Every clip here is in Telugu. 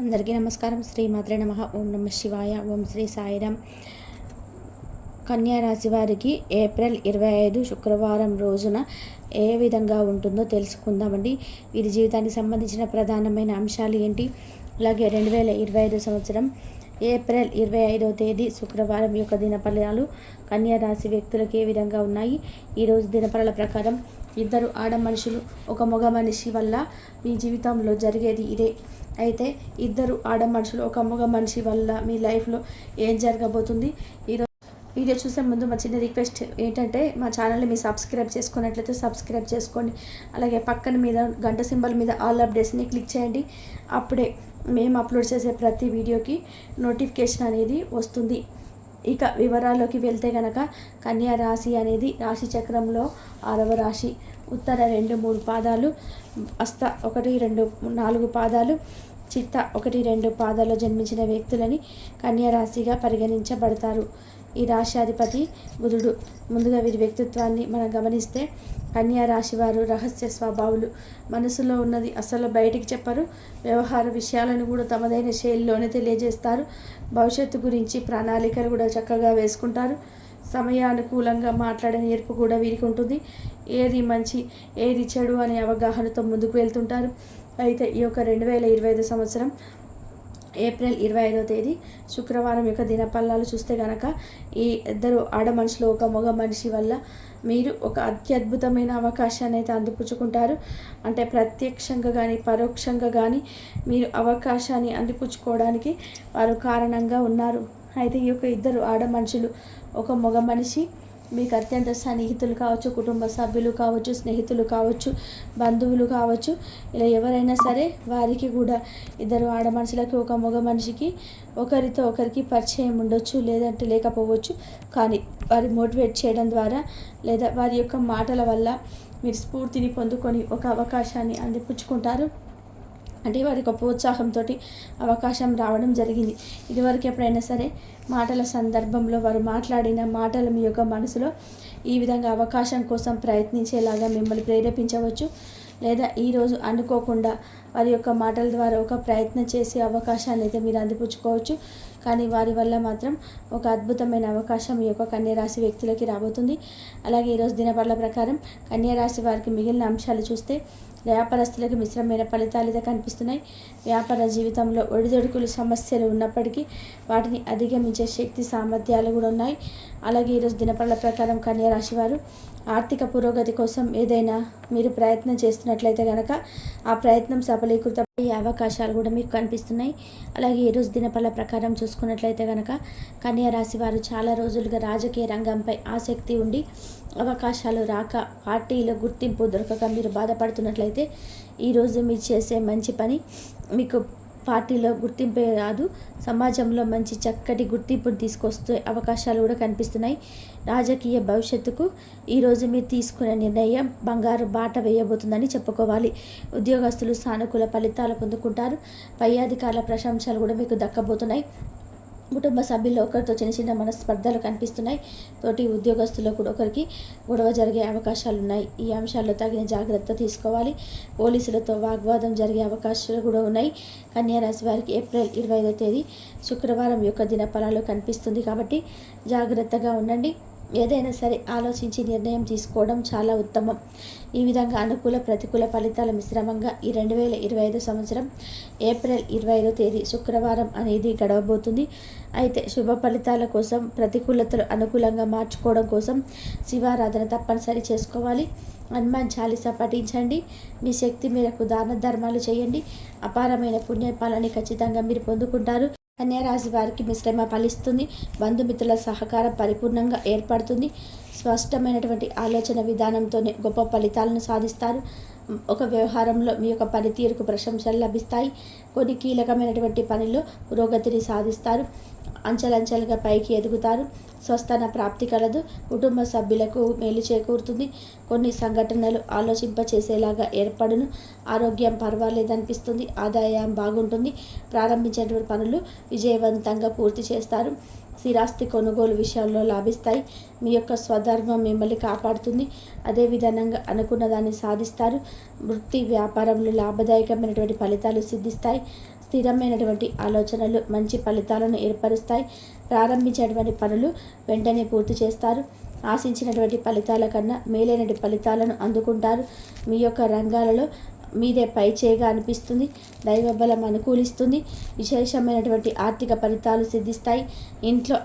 అందరికీ నమస్కారం. శ్రీమాత్రే నమః. ఓం నమ శివాయ. ఓం శ్రీ సాయిరామ్. కన్యా రాశి వారికి ఏప్రిల్ 25 శుక్రవారం రోజున ఏ విధంగా ఉంటుందో తెలుసుకుందామండి. వీరి జీవితానికి సంబంధించిన ప్రధానమైన అంశాలు ఏంటి, అలాగే 2025 సంవత్సరం ఏప్రిల్ 25వ తేదీ శుక్రవారం యొక్క దినఫలాలు కన్యా రాశి వ్యక్తులకు ఏ విధంగా ఉన్నాయి. ఈరోజు దినఫలాల ప్రకారం ఇద్దరు ఆడ మనుషులు ఒక మగ మనిషి వల్ల మీ జీవితంలో జరిగేది ఇదే. అయితే ఇద్దరు ఆడ మనుషులు ఒక మగ మనిషి వల్ల మీ లైఫ్లో ఏం జరగబోతుంది. ఈరోజు వీడియో చూసే ముందు మా చిన్న రిక్వెస్ట్ ఏంటంటే, మా ఛానల్ని మీరు సబ్స్క్రైబ్ చేసుకున్నట్లయితే సబ్స్క్రైబ్ చేసుకోండి. అలాగే పక్కన మీద గంట సింబల్ మీద ఆల్ అప్డేట్స్ని క్లిక్ చేయండి. అప్పుడే మేము అప్లోడ్ చేసే ప్రతి వీడియోకి నోటిఫికేషన్ అనేది వస్తుంది. ఇక వివరాల్లోకి వెళ్తే కనుక, కన్యా రాశి అనేది రాశి చక్రంలో 6వ రాశి. ఉత్తర 2-3 పాదాలు, హస్త 1-2-4 పాదాలు, చిత్త 1-2 పాదాల్లో జన్మించిన వ్యక్తులని కన్యా రాశిగా పరిగణించబడతారు. ఈ రాశ్యాధిపతి బుధుడు. ముందుగా వీరి వ్యక్తిత్వాన్ని మనం గమనిస్తే, కన్యా రాశి వారు రహస్య స్వభావులు. మనసులో ఉన్నది అసలు బయటికి చెప్పరు. వ్యవహార విషయాలను కూడా తమదైన శైలిలోనే తెలియజేస్తారు. భవిష్యత్తు గురించి ప్రణాళికలు కూడా చక్కగా వేసుకుంటారు. సమయానుకూలంగా మాట్లాడే నేర్పు కూడా వీరికి ఉంటుంది. ఏది మంచి ఏది చెడు అనే అవగాహనతో ముందుకు వెళ్తుంటారు. అయితే ఈ యొక్క 2025 సంవత్సరం ఏప్రిల్ 25వ తేదీ శుక్రవారం యొక్క దినఫలాలు చూస్తే కనుక, ఈ ఇద్దరు ఆడ మనుషులు ఒక మగ మనిషి వల్ల మీరు ఒక అత్యద్భుతమైన అవకాశాన్ని అయితే అందిపుచ్చుకుంటారు. అంటే ప్రత్యక్షంగా కానీ పరోక్షంగా కానీ మీరు అవకాశాన్ని అందిపుచ్చుకోవడానికి వారు కారణంగా ఉన్నారు. అయితే ఈ యొక్క ఇద్దరు ఆడ మనుషులు ఒక మగ మనిషి మీకు అత్యంత సన్నిహితులు కావచ్చు, కుటుంబ సభ్యులు కావచ్చు, స్నేహితులు కావచ్చు, బంధువులు కావచ్చు. ఇలా ఎవరైనా సరే వారికి కూడా ఇద్దరు ఆడ మనుషులకి ఒక మగ మనిషికి ఒకరితో ఒకరికి పరిచయం ఉండొచ్చు, లేదంటే లేకపోవచ్చు. కానీ వారి మోటివేట్ చేయడం ద్వారా లేదా వారి యొక్క మాటల వల్ల మీరు స్ఫూర్తిని పొందుకొని ఒక అవకాశాన్ని అందిపుచ్చుకుంటారు. అంటే వారి యొక్క ప్రోత్సాహంతో అవకాశం రావడం జరిగింది. ఇదివరకు ఎప్పుడైనా సరే మాటల సందర్భంలో వారు మాట్లాడిన మాటలు మీ యొక్క మనసులో ఈ విధంగా అవకాశం కోసం ప్రయత్నించేలాగా మిమ్మల్ని ప్రేరేపించవచ్చు. లేదా ఈరోజు అనుకోకుండా వారి యొక్క మాటల ద్వారా ఒక ప్రయత్నం చేసే అవకాశాన్ని అయితే మీరు అందిపుచ్చుకోవచ్చు. కానీ వారి వల్ల మాత్రం ఒక అద్భుతమైన అవకాశం ఈ యొక్క కన్యా రాశి వ్యక్తులకి రాబోతుంది. అలాగే ఈరోజు దినఫలాల ప్రకారం కన్యా రాశి వారికి మిగిలిన అంశాలు చూస్తే, వ్యాపారస్తులకు మిశ్రమైన ఫలితాలు అయితే కనిపిస్తున్నాయి. వ్యాపార జీవితంలో ఒడిదొడుకులు సమస్యలు ఉన్నప్పటికీ వాటిని అధిగమించే శక్తి సామర్థ్యాలు కూడా ఉన్నాయి. అలాగే ఈరోజు దినఫలాల ప్రకారం కన్యా రాశి వారు ఆర్థిక పురోగతి కోసం ఏదైనా మీరు ప్రయత్నం చేస్తున్నట్లయితే కనుక ఆ ప్రయత్నం సఫలీకృతమయ్యే అవకాశాలు కూడా మీకు కనిపిస్తున్నాయి. అలాగే ఈరోజు దినఫలాల ప్రకారం చూసుకున్నట్లయితే కనుక, కన్యా రాశి వారు చాలా రోజులుగా రాజకీయ రంగంపై ఆసక్తి ఉండి అవకాశాలు రాక, పార్టీలో గుర్తింపు దొరకక మీరు బాధపడుతున్నట్లయితే ఈరోజు మీరు చేసే మంచి పని మీకు పార్టీలో గుర్తింపే రాదు, సమాజంలో మంచి చక్కటి గుర్తింపును తీసుకొస్తే అవకాశాలు కూడా కనిపిస్తున్నాయి. రాజకీయ భవిష్యత్తుకు ఈరోజు మీరు తీసుకునే నిర్ణయం బంగారు బాట వేయబోతుందని చెప్పుకోవాలి. ఉద్యోగస్తులు సానుకూల ఫలితాలు పొందుకుంటారు. పై అధికారుల ప్రశంసలు కూడా మీకు దక్కబోతున్నాయి. కుటుంబ సభ్యుల్లో ఒకరితో చిన్న చిన్న మనస్పర్ధలు కనిపిస్తున్నాయి. తోటి ఉద్యోగస్తుల్లో కూడా ఒకరికి గొడవ జరిగే అవకాశాలు ఉన్నాయి. ఈ అంశాల్లో తగిన జాగ్రత్త తీసుకోవాలి. పోలీసులతో వాగ్వాదం జరిగే అవకాశాలు కూడా ఉన్నాయి. కన్యా రాశి వారికి ఏప్రిల్ 25వ తేదీ శుక్రవారం యొక్క దినఫలాలు కనిపిస్తుంది కాబట్టి జాగ్రత్తగా ఉండండి. ఏదైనా సరే ఆలోచించి నిర్ణయం తీసుకోవడం చాలా ఉత్తమం. ఈ విధంగా అనుకూల ప్రతికూల ఫలితాల మిశ్రమంగా ఈ 2025 సంవత్సరం ఏప్రిల్ 25వ తేదీ శుక్రవారం అనేది గడవబోతుంది. అయితే శుభ ఫలితాల కోసం ప్రతికూలతలు అనుకూలంగా మార్చుకోవడం కోసం శివారాధన తప్పనిసరి చేసుకోవాలి. హనుమాన్ చాలీసా పఠించండి. మీ శక్తి మేరకు దాన ధర్మాలు చేయండి. అపారమైన పుణ్యఫలాన్ని ఖచ్చితంగా మీరు పొందుకుంటారు. కన్యా రాశి వారికి మిశ్రమ ఫలిస్తుంది. బంధుమిత్రుల సహకారం పరిపూర్ణంగా ఏర్పడుతుంది. స్పష్టమైనటువంటి ఆలోచన విధానంతోనే గొప్ప ఫలితాలను సాధిస్తారు. ఒక వ్యవహారంలో మీ యొక్క పనితీరుకు ప్రశంసలు లభిస్తాయి. కొన్ని కీలకమైనటువంటి పనిలో పురోగతిని సాధిస్తారు. అంచెలంచెలుగా పైకి ఎదుగుతారు. స్వస్థాన ప్రాప్తి కలదు. కుటుంబ సభ్యులకు మేలు చేకూరుతుంది. కొన్ని సంఘటనలు ఆలోచింపచేసేలాగా ఏర్పడును. ఆరోగ్యం పర్వాలేదనిపిస్తుంది. ఆదాయం బాగుంటుంది. ప్రారంభించేటువంటి పనులు విజయవంతంగా పూర్తి చేస్తారు. స్థిరాస్తి కొనుగోలు విషయంలో లాభిస్తాయి. మీ యొక్క స్వధర్మం మిమ్మల్ని కాపాడుతుంది. అదేవిధంగా అనుకున్న దాన్ని సాధిస్తారు. వృత్తి వ్యాపారంలో లాభదాయకమైనటువంటి ఫలితాలు సిద్ధిస్తాయి. స్థిరమైనటువంటి ఆలోచనలు మంచి ఫలితాలను ఏర్పరుస్తాయి. ప్రారంభించేటువంటి పనులు వెంటనే పూర్తి చేస్తారు. ఆశించినటువంటి ఫలితాల కన్నా మేలైనటువంటి ఫలితాలను అందుకుంటారు. మీ యొక్క రంగాలలో మీదే పై చేయగా అనిపిస్తుంది. దైవబలం అనుకూలిస్తుంది. విశేషమైనటువంటి ఆర్థిక ఫలితాలు సిద్ధిస్తాయి. ఇంట్లో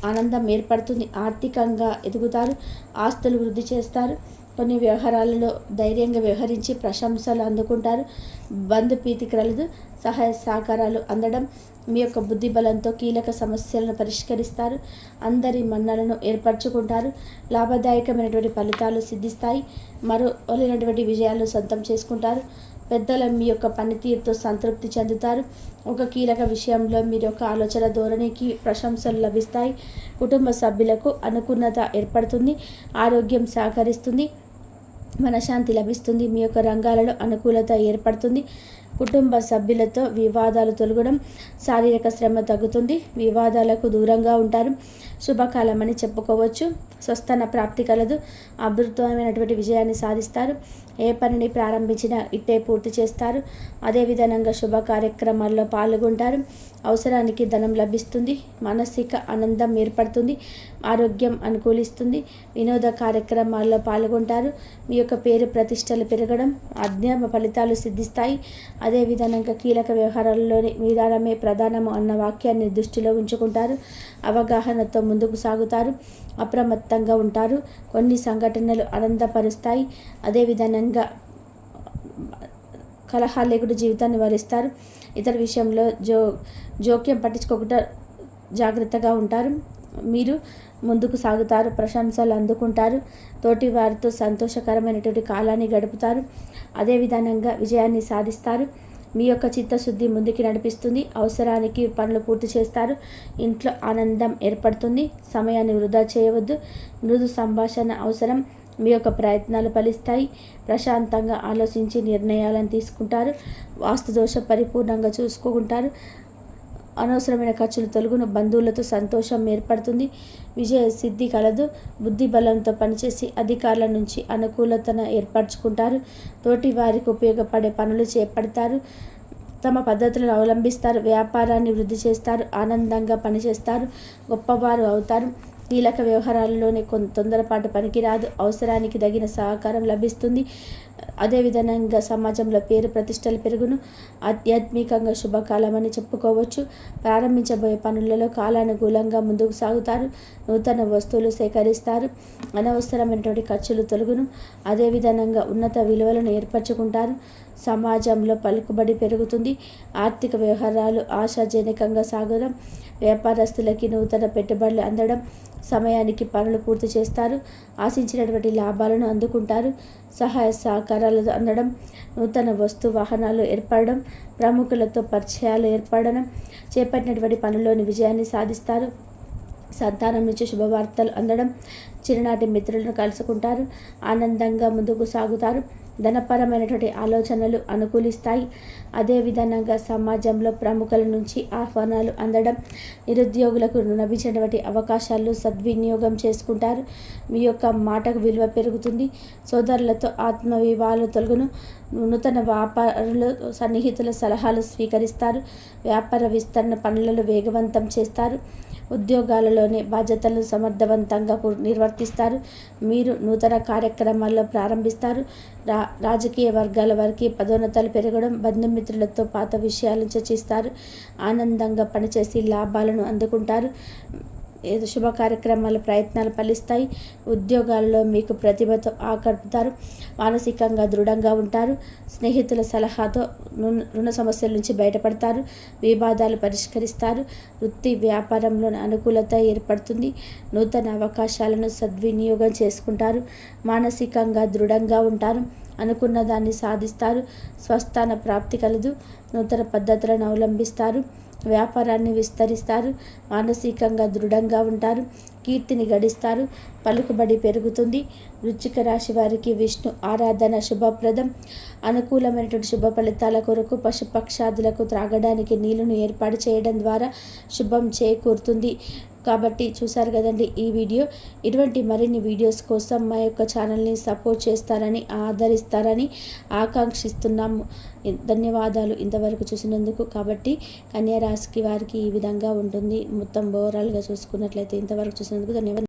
ఆనందం ఏర్పడుతుంది. ఆర్థికంగా ఎదుగుతారు. ఆస్తులు వృద్ధి చేస్తారు. కొన్ని వ్యవహారాలలో ధైర్యంగా వ్యవహరించి ప్రశంసలు అందుకుంటారు. బంధుప్రీతి కలదు. సహాయ సహకారాలు అందడం. మీ యొక్క బుద్ధి బలంతో కీలక సమస్యలను పరిష్కరిస్తారు. అందరి మన్నలను ఏర్పరచుకుంటారు. లాభదాయకమైనటువంటి ఫలితాలు సిద్ధిస్తాయి. మరోలేనటువంటి విజయాలు సొంతం చేసుకుంటారు. పెద్దల మీ యొక్క పనితీరుతో సంతృప్తి చెందుతారు. ఒక కీలక విషయంలో మీరు యొక్క ఆలోచన ధోరణికి ప్రశంసలు లభిస్తాయి. కుటుంబ సభ్యులకు అనుకూలత ఏర్పడుతుంది. ఆరోగ్యం సహకరిస్తుంది. మనశ్శాంతి లభిస్తుంది. మీ యొక్క రంగాలలో అనుకూలత ఏర్పడుతుంది. కుటుంబ సభ్యులతో వివాదాలు తొలగడం. శారీరక శ్రమ తగ్గుతుంది. వివాదాలకు దూరంగా ఉంటారు. శుభకాలం అని చెప్పుకోవచ్చు. స్వస్థన ప్రాప్తి కలదు. అద్భుతమైనటువంటి విజయాన్ని సాధిస్తారు. ఏ పనిని ప్రారంభించినా ఇట్టే పూర్తి చేస్తారు. అదేవిధంగా శుభ కార్యక్రమాల్లో పాల్గొంటారు. అవసరానికి ధనం లభిస్తుంది. మానసిక ఆనందం ఏర్పడుతుంది. ఆరోగ్యం అనుకూలిస్తుంది. వినోద కార్యక్రమాల్లో పాల్గొంటారు. మీ యొక్క పేరు ప్రతిష్టలు పెరగడం. అజ్ఞాన ఫలితాలు సిద్ధిస్తాయి. అదేవిధంగా కీలక వ్యవహారాల్లోని విధానమే ప్రధానము అన్న వాక్యాన్ని దృష్టిలో ఉంచుకుంటారు. అవగాహనతో ముందుకు సాగుతారు. అప్రమత్తంగా ఉంటారు. కొన్ని సంఘటనలు ఆనందపరుస్తాయి. అదేవిధంగా కలహాలు లేకుండా జీవితాన్ని వరిస్తారు. ఇతర విషయంలో జోక్యం పట్టించుకోకుండా జాగ్రత్తగా ఉంటారు. మీరు ముందుకు సాగుతారు. ప్రశంసలు అందుకుంటారు. తోటి వారితో సంతోషకరమైనటువంటి కాలాన్ని గడుపుతారు. అదేవిధంగా విజయాన్ని సాధిస్తారు. మీ యొక్క చిత్తశుద్ధి ముందుకి నడిపిస్తుంది. అవసరానికి పనులు పూర్తి చేస్తారు. ఇంట్లో ఆనందం ఏర్పడుతుంది. సమయాన్ని వృధా చేయవద్దు. మృదు సంభాషణ అవసరం. మీ యొక్క ప్రయత్నాలు ఫలిస్తాయి. ప్రశాంతంగా ఆలోచించి నిర్ణయాలను తీసుకుంటారు. వాస్తుదోష పరిపూర్ణంగా చూసుకుంటారు. అనవసరమైన ఖర్చులు తొలగును. బంధువులతో సంతోషం ఏర్పడుతుంది. విజయ సిద్ధి కలదు. బుద్ధి బలంతో పనిచేసి అధికారుల నుంచి అనుకూలతను ఏర్పరచుకుంటారు. తోటి వారికి ఉపయోగపడే పనులు చేపడతారు. తమ పద్ధతులను అవలంబిస్తారు. వ్యాపారాన్ని వృద్ధి చేస్తారు. ఆనందంగా పనిచేస్తారు. గొప్పవారు అవుతారు. కీలక వ్యవహారాలలోనే తొందరపాటు పనికిరాదు. అవసరానికి తగిన సహకారం లభిస్తుంది. అదేవిధంగా సమాజంలో పేరు ప్రతిష్టలు పెరుగును. ఆధ్యాత్మికంగా శుభకాలం అని చెప్పుకోవచ్చు. ప్రారంభించబోయే పనులలో కాలానుకూలంగా ముందుకు సాగుతారు. నూతన వస్తువులు సేకరిస్తారు. అనవసరమైనటువంటి ఖర్చులు తొలగును. అదేవిధంగా ఉన్నత విలువలను ఏర్పరచుకుంటారు. సమాజంలో పలుకుబడి పెరుగుతుంది. ఆర్థిక వ్యవహారాలు ఆశాజనకంగా సాగడం. వ్యాపారస్తులకి నూతన పెట్టుబడులు అందడం. సమయానికి పనులు పూర్తి చేస్తారు. ఆశించినటువంటి లాభాలను అందుకుంటారు. సహాయ సహకారాలు అందడం. నూతన వాహనాలు ఏర్పడడం. ప్రముఖులతో పరిచయాలు ఏర్పడడం. చేపట్టినటువంటి పనుల్లోని విజయాన్ని సాధిస్తారు. సంతానం నుంచి శుభవార్తలు అందడం. చిన్ననాటి మిత్రులను కలుసుకుంటారు. ఆనందంగా ముందుకు సాగుతారు. ధనపరమైనటువంటి ఆలోచనలు అనుకూలిస్తాయి. అదేవిధంగా సమాజంలో ప్రముఖుల నుంచి ఆహ్వానాలు అందడం. నిరుద్యోగులకు లభించినటువంటి అవకాశాలు సద్వినియోగం చేసుకుంటారు. మీ యొక్క మాటకు విలువ పెరుగుతుంది. సోదరులతో ఆత్మవివాహాలు తొలగును. నూతన వ్యాపారులు సన్నిహితుల సలహాలు స్వీకరిస్తారు. వ్యాపార విస్తరణ పనులను వేగవంతం చేస్తారు. ఉద్యోగాలలోని బాధ్యతలను సమర్థవంతంగా నిర్వర్తిస్తారు. మీరు నూతన కార్యక్రమాల్లో ప్రారంభిస్తారు. రాజకీయ వర్గాల వారికి పదోన్నతాలు పెరగడం. బంధుమిత్రులతో పాత విషయాలను చర్చిస్తారు. ఆనందంగా పనిచేసి లాభాలను అందుకుంటారు. శుభ కార్యక్రమాల ప్రయత్నాలు ఫలిస్తాయి. ఉద్యోగాల్లో మీకు ప్రతిభతో ఆకట్టుతారు. మానసికంగా దృఢంగా ఉంటారు. స్నేహితుల సలహాతో రుణ సమస్యల నుంచి బయటపడతారు. వివాదాలు పరిష్కరిస్తారు. వృత్తి వ్యాపారంలో అనుకూలత ఏర్పడుతుంది. నూతన అవకాశాలను సద్వినియోగం చేసుకుంటారు. మానసికంగా దృఢంగా ఉంటారు. అనుకున్న దాన్ని సాధిస్తారు. స్వస్థాన ప్రాప్తి కలదు. నూతన పద్ధతులను అవలంబిస్తారు. వ్యాపారాన్ని విస్తరిస్తారు. మానసికంగా దృఢంగా ఉంటారు. కీర్తిని గడిస్తారు. పలుకుబడి పెరుగుతుంది. వృశ్చిక రాశి వారికి విష్ణు ఆరాధన శుభప్రదం. అనుకూలమైనటువంటి శుభ ఫలితాల కొరకు పశుపక్షాదులకు త్రాగడానికి నీళ్లను ఏర్పాటు చేయడం ద్వారా శుభం చేకూరుతుంది. కాబట్టి చూసారు కదండి ఈ వీడియో. ఇటువంటి మరిన్ని వీడియోస్ కోసం మా యొక్క ఛానల్ని సపోర్ట్ చేస్తారని, ఆదరిస్తారని ఆకాంక్షిస్తున్నాము. ధన్యవాదాలు ఇంతవరకు చూసినందుకు. కాబట్టి కన్యా రాశికి వారికి ఈ విధంగా ఉంటుంది. మొత్తం ఓవరాల్గా చూసుకున్నట్లయితే ఇంతవరకు చూసినందుకు ధన్యవాదాలు.